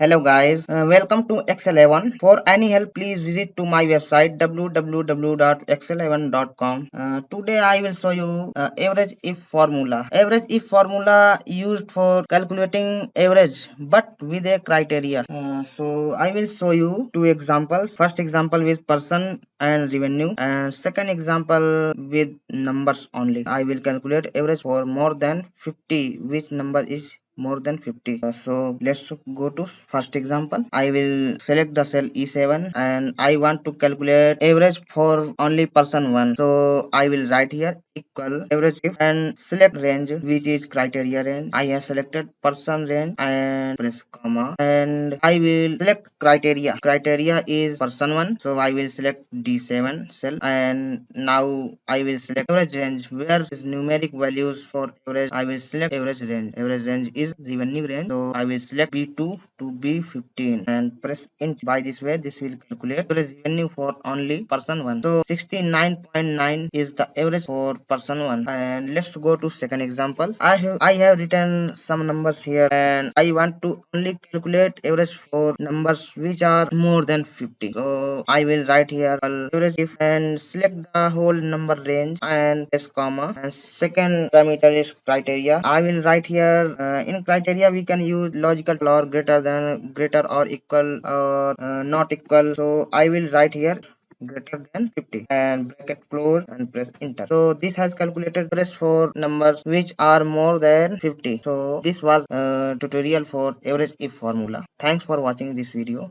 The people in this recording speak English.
Hello guys, welcome to Excel Avon. For any help, please visit to my website www.excelavon.com. Today I will show you average if formula. Average if formula used for calculating average, but with a criteria. So I will show you two examples. First example with person and revenue, and second example with numbers only. I will calculate average for more than 50, which number is more than 50. So let's go to first example. I will select the cell E7 and I want to calculate average for only person 1. So I will write here equal average if and select range, which is criteria range. I have selected person range and press comma, and I will select criteria. Criteria is person 1, so I will select D7 cell, and now I will select average range. Where is numeric values for average, I will select average range. Average range is revenue range, so I will select B2 to B15 and press enter. By this way, this will calculate average revenue for only person 1. So 69.9 is the average for person 1. And let's go to second example. I have written some numbers here, and I want to only calculate average for numbers which are more than 50. So I will write here average if and select the whole number range and press comma, and second parameter is criteria. I will write here in criteria we can use logical or greater than, greater or equal, or not equal. So I will write here greater than 50 and bracket close and press enter. So this has calculated average for numbers which are more than 50. So this was a tutorial for average if formula. Thanks for watching this video.